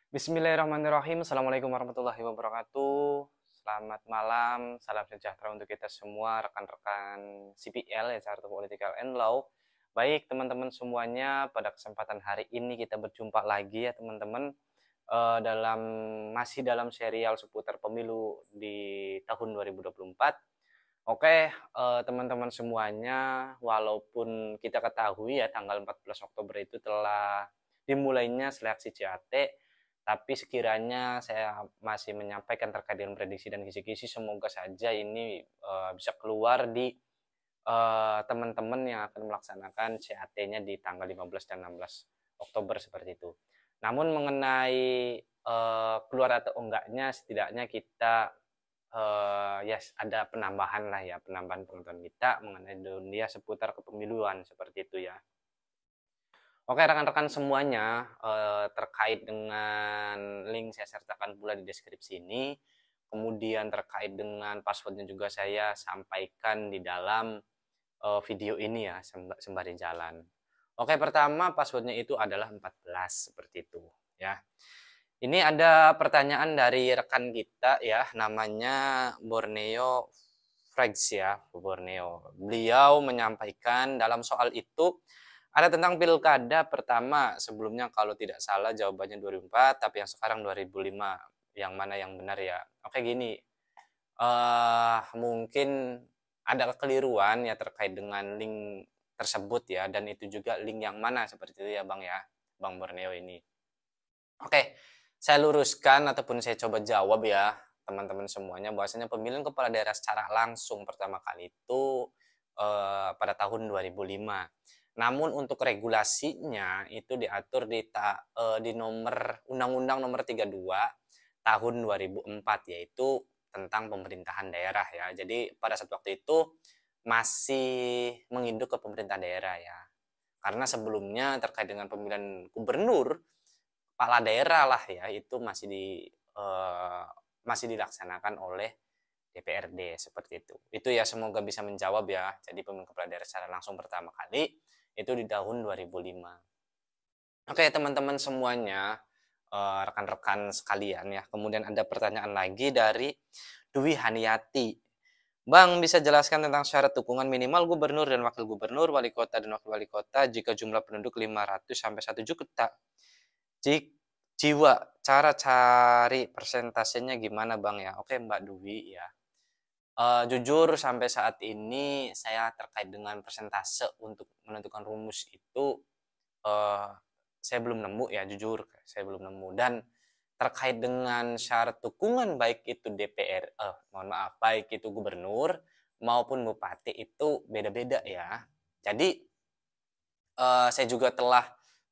Bismillahirrahmanirrahim. Assalamualaikum warahmatullahi wabarakatuh. Selamat malam, salam sejahtera untuk kita semua, rekan-rekan CPL, ya, Charter Political and Law. Baik, teman-teman semuanya, pada kesempatan hari ini kita berjumpa lagi ya teman-teman, dalam masih dalam serial seputar pemilu di tahun 2024. Oke, teman-teman semuanya, walaupun kita ketahui ya tanggal 14 Oktober itu telah dimulainya seleksi CAT, tapi sekiranya saya masih menyampaikan terkait dengan prediksi dan kisi-kisi, semoga saja ini bisa keluar di teman-teman yang akan melaksanakan CAT-nya di tanggal 15 dan 16 Oktober seperti itu. Namun mengenai keluar atau enggaknya, setidaknya kita yes, ada penambahan lah ya, penambahan pengetahuan kita mengenai dunia seputar kepemiluan seperti itu ya. Oke rekan-rekan semuanya, terkait dengan link saya sertakan pula di deskripsi ini. Kemudian terkait dengan passwordnya juga saya sampaikan di dalam video ini ya, sembari jalan. Oke, pertama passwordnya itu adalah 14 seperti itu ya. Ini ada pertanyaan dari rekan kita ya, namanya Borneo Frags ya, Borneo. Beliau menyampaikan dalam soal itu ada tentang pilkada pertama, sebelumnya kalau tidak salah jawabannya 2004, tapi yang sekarang 2005. Yang mana yang benar ya? Oke gini, mungkin ada kekeliruan ya terkait dengan link tersebut ya, dan itu juga link yang mana seperti itu ya Bang ya, Bang Borneo ini. Oke, saya luruskan ataupun saya coba jawab ya teman-teman semuanya, bahwasanya pemilihan kepala daerah secara langsung pertama kali itu pada tahun 2005. Namun untuk regulasinya itu diatur di nomor Undang-Undang nomor 32 tahun 2004, yaitu tentang pemerintahan daerah ya. Jadi pada saat waktu itu masih menginduk ke pemerintah daerah ya. Karena sebelumnya terkait dengan pemilihan gubernur, kepala daerah lah ya, itu masih dilaksanakan oleh DPRD seperti itu. Itu ya, semoga bisa menjawab ya. Jadi pemilihan kepala daerah secara langsung pertama kali itu di tahun 2005. Oke teman-teman semuanya, rekan-rekan sekalian ya. Kemudian ada pertanyaan lagi dari Dwi Haniati. Bang, bisa jelaskan tentang syarat dukungan minimal gubernur dan wakil gubernur, wali kota dan wakil wali kota jika jumlah penduduk 500 sampai 1 juta? Jiwa, cara cari persentasenya gimana Bang ya? Oke Mbak Dwi ya. Jujur sampai saat ini saya terkait dengan persentase untuk menentukan rumus itu, eee, saya belum nemu ya, jujur saya belum nemu. Dan terkait dengan syarat dukungan baik itu mohon maaf, baik itu gubernur maupun bupati itu beda-beda ya. Jadi, saya juga telah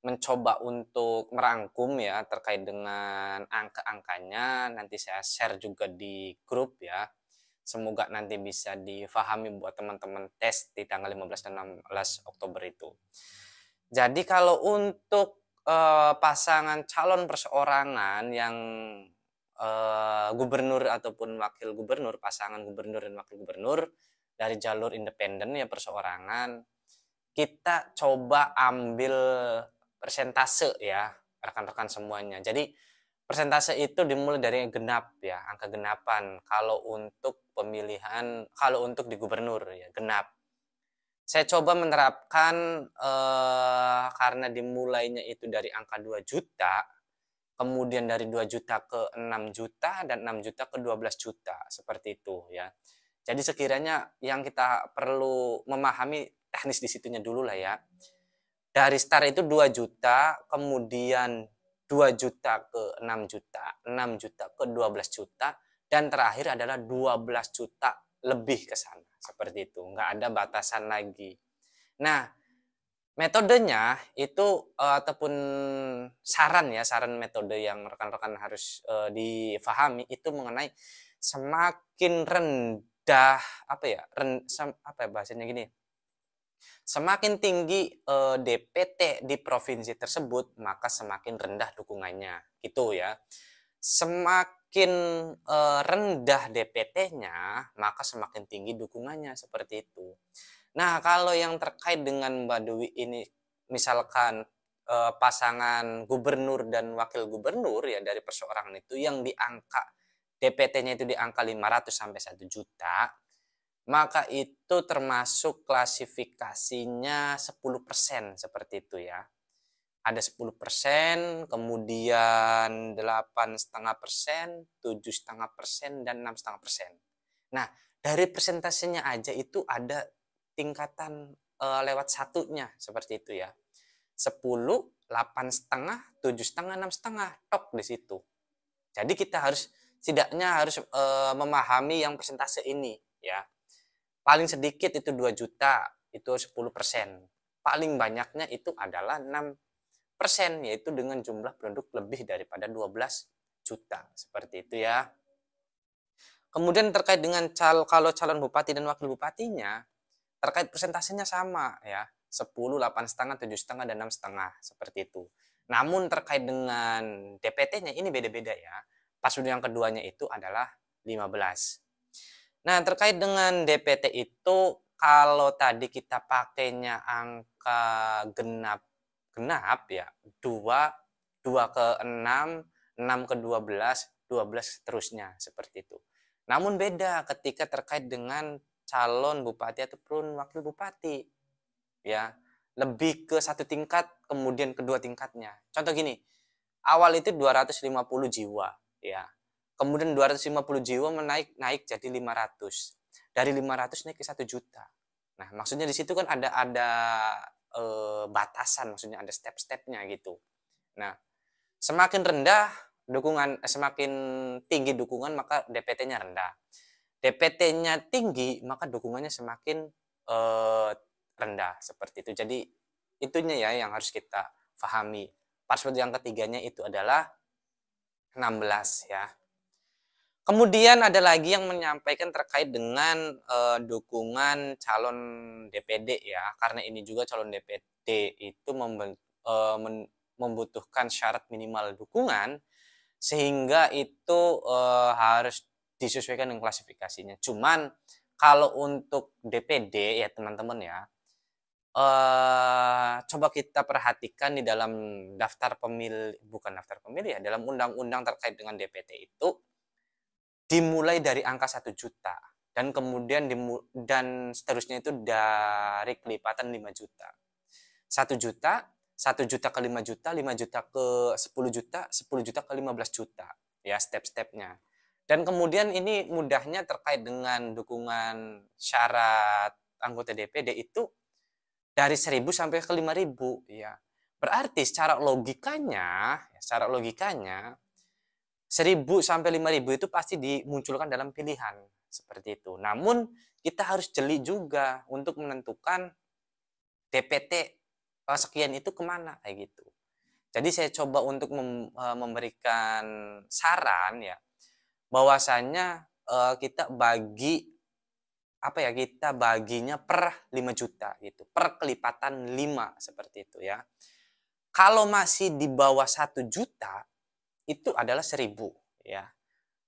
mencoba untuk merangkum ya terkait dengan angka-angkanya, nanti saya share juga di grup ya. Semoga nanti bisa difahami buat teman-teman tes di tanggal 15 dan 16 Oktober itu. Jadi kalau untuk, pasangan calon perseorangan yang, gubernur ataupun wakil gubernur, pasangan gubernur dan wakil gubernur dari jalur independen ya perseorangan, kita coba ambil persentase ya, rekan-rekan semuanya. Jadi persentase itu dimulai dari genap ya, angka genapan. Kalau untuk di gubernur ya, genap. Saya coba menerapkan, karena dimulainya itu dari angka 2 juta, kemudian dari 2 juta ke 6 juta, dan 6 juta ke 12 juta, seperti itu ya. Jadi sekiranya yang kita perlu memahami teknis di situnya dulu lah ya. Dari start itu 2 juta, kemudian 2 juta ke 6 juta, 6 juta ke 12 juta, dan terakhir adalah 12 juta lebih ke sana. Seperti itu, nggak ada batasan lagi. Nah, metodenya itu, ataupun saran metode yang rekan-rekan harus difahami itu mengenai semakin rendah, apa ya, apa ya bahasanya gini, semakin tinggi DPT di provinsi tersebut, maka semakin rendah dukungannya, gitu ya. Semakin rendah DPT-nya, maka semakin tinggi dukungannya, seperti itu. Nah, kalau yang terkait dengan Mbak Dewi ini, misalkan pasangan gubernur dan wakil gubernur ya dari perseorangan itu yang di angka DPT-nya itu di angka 500 sampai 1 juta, maka itu termasuk klasifikasinya 10% seperti itu ya. Ada 10%, kemudian 8,5%, 7,5%, dan 6,5%. Nah, dari persentasenya aja itu ada tingkatan lewat satunya seperti itu ya. 10, 8,5, 7,5, 6,5, top di situ. Jadi kita harus setidaknya harus memahami yang persentase ini ya. Paling sedikit itu 2 juta, itu 10%. Paling banyaknya itu adalah 6%, yaitu dengan jumlah penduduk lebih daripada 12 juta. Seperti itu ya. Kemudian terkait dengan kalau calon bupati dan wakil bupatinya, terkait persentasenya sama ya. 10, 8,5, 7,5, dan 6,5 seperti itu. Namun terkait dengan DPT-nya ini beda-beda ya. Paslon yang keduanya itu adalah 15. Nah, terkait dengan DPT itu kalau tadi kita pakainya angka genap ya, 2, 2 ke 6, 6 ke 12, 12 seterusnya seperti itu. Namun beda ketika terkait dengan calon bupati ataupun wakil bupati ya, lebih ke satu tingkat kemudian kedua tingkatnya. Contoh gini, awal itu 250 jiwa ya. Kemudian 250 jiwa naik jadi 500. Dari 500 naik ke 1 juta. Nah, maksudnya di situ kan ada batasan, maksudnya ada step-stepnya gitu. Nah, semakin rendah dukungan semakin tinggi dukungan maka DPT-nya rendah. DPT-nya tinggi maka dukungannya semakin rendah seperti itu. Jadi itunya ya yang harus kita pahami. Password yang ketiganya itu adalah 16 ya. Kemudian ada lagi yang menyampaikan terkait dengan dukungan calon DPD ya. Karena ini juga calon DPD itu membutuhkan syarat minimal dukungan sehingga itu harus disesuaikan dengan klasifikasinya. Cuman kalau untuk DPD ya teman-teman ya, coba kita perhatikan di dalam daftar pemilih, bukan daftar pemilih ya, dalam undang-undang terkait dengan DPT itu dimulai dari angka 1 juta dan kemudian dan seterusnya itu dari kelipatan 5 juta. 1 juta, 1 juta ke 5 juta, 5 juta ke 10 juta, 10 juta ke 15 juta. Ya, step-stepnya. Dan kemudian ini mudahnya terkait dengan dukungan syarat anggota DPD itu dari 1.000 sampai ke 5.000 ya. Berarti secara logikanya 1.000 sampai 5.000 itu pasti dimunculkan dalam pilihan seperti itu. Namun kita harus jeli juga untuk menentukan DPT sekian itu kemana kayak gitu. Jadi saya coba untuk memberikan saran ya, bahwasanya kita baginya per 5 juta gitu, per kelipatan 5 seperti itu ya. Kalau masih di bawah 1 juta itu adalah 1.000 ya.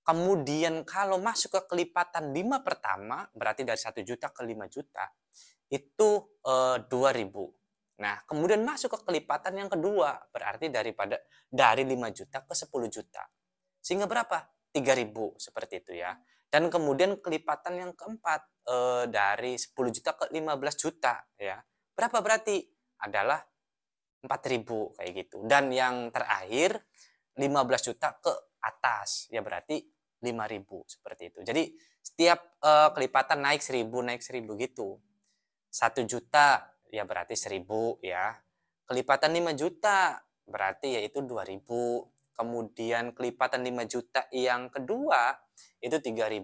Kemudian kalau masuk ke kelipatan 5 pertama, berarti dari 1 juta ke 5 juta, itu 2.000. Nah, kemudian masuk ke kelipatan yang kedua, berarti dari 5 juta ke 10 juta. Sehingga berapa? 3.000 seperti itu ya. Dan kemudian kelipatan yang keempat dari 10 juta ke 15 juta ya. Berapa berarti? Adalah 4.000 kayak gitu. Dan yang terakhir 15 juta ke atas ya berarti 5.000 seperti itu. Jadi setiap kelipatan naik 1.000 gitu. 1 juta ya berarti 1.000 ya. Kelipatan 5 juta berarti yaitu 2.000. Kemudian kelipatan 5 juta yang kedua itu 3.000.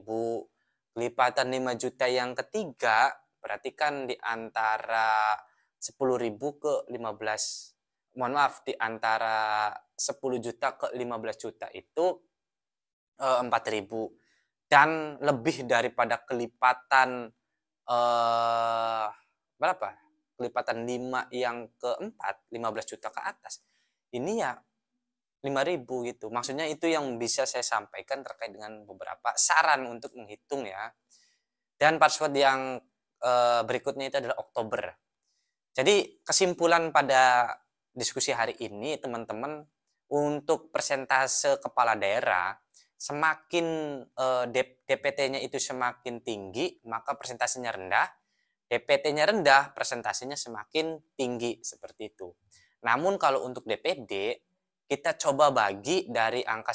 Kelipatan 5 juta yang ketiga berarti kan di antara 10.000 ke 15. Mohon maaf, di antara 10 juta ke 15 juta itu 4.000 dan lebih daripada kelipatan berapa? Kelipatan 5 yang keempat, 15 juta ke atas. Ini ya 5.000 gitu. Maksudnya itu yang bisa saya sampaikan terkait dengan beberapa saran untuk menghitung ya. Dan password yang berikutnya itu adalah Oktober. Jadi kesimpulan pada diskusi hari ini teman-teman, untuk persentase kepala daerah semakin DPT-nya itu semakin tinggi, maka persentasenya rendah. DPT-nya rendah, persentasenya semakin tinggi seperti itu. Namun kalau untuk DPD, kita coba bagi dari angka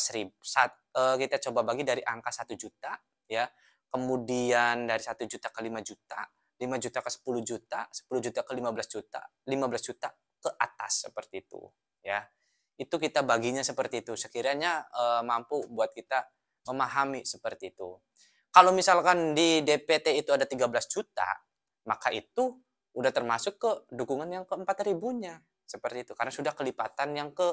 kita coba bagi dari angka 1 juta ya. Kemudian dari 1 juta ke 5 juta, 5 juta ke 10 juta, 10 juta ke 15 juta, 15 juta ke atas seperti itu ya. Itu kita baginya seperti itu. Sekiranya mampu buat kita memahami seperti itu. Kalau misalkan di DPT itu ada 13 juta, maka itu udah termasuk ke dukungan yang ke-4 ribunya seperti itu. Karena sudah kelipatan yang ke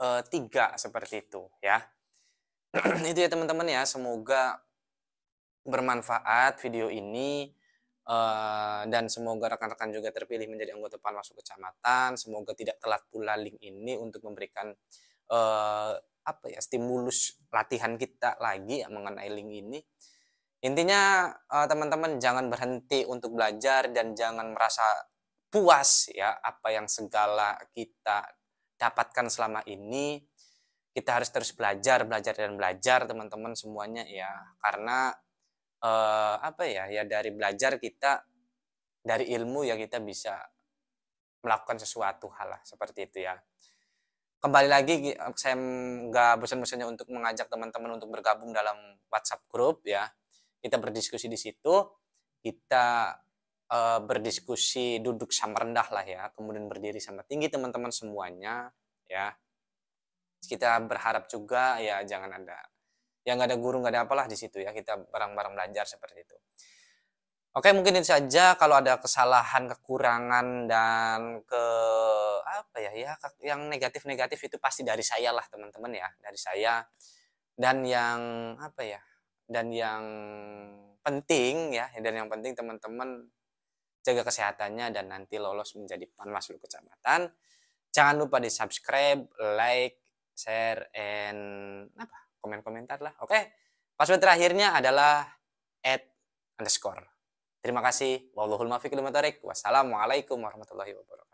3 seperti itu ya. Itu ya teman-teman ya, semoga bermanfaat video ini, dan semoga rekan-rekan juga terpilih menjadi anggota Panwaslu Kecamatan. Semoga tidak telat pula link ini untuk memberikan stimulus latihan kita lagi ya mengenai link ini. Intinya teman-teman jangan berhenti untuk belajar dan jangan merasa puas ya apa yang segala kita dapatkan selama ini. Kita harus terus belajar dan belajar teman-teman semuanya ya. Karena dari belajar kita, dari ilmu ya kita bisa melakukan sesuatu hal lah seperti itu ya. Kembali lagi saya nggak bosan-bosannya untuk mengajak teman-teman untuk bergabung dalam WhatsApp group ya. Kita berdiskusi di situ, kita berdiskusi duduk sama rendah lah ya, kemudian berdiri sama tinggi teman-teman semuanya ya. Kita berharap juga ya jangan ada nggak ada guru, nggak ada apalah di situ ya, kita bareng-bareng belajar seperti itu. Oke, mungkin itu saja. Kalau ada kesalahan, kekurangan, dan yang negatif-negatif itu pasti dari saya lah teman-teman ya, dari saya. Dan yang dan yang penting ya, dan yang penting teman-teman jaga kesehatannya dan nanti lolos menjadi Panwaslu Kecamatan. Jangan lupa di-subscribe, like, share, and komen-komentar lah. Oke. Password terakhirnya adalah @_. Terima kasih. Wallahul muwaffiq. Wassalamualaikum warahmatullahi wabarakatuh.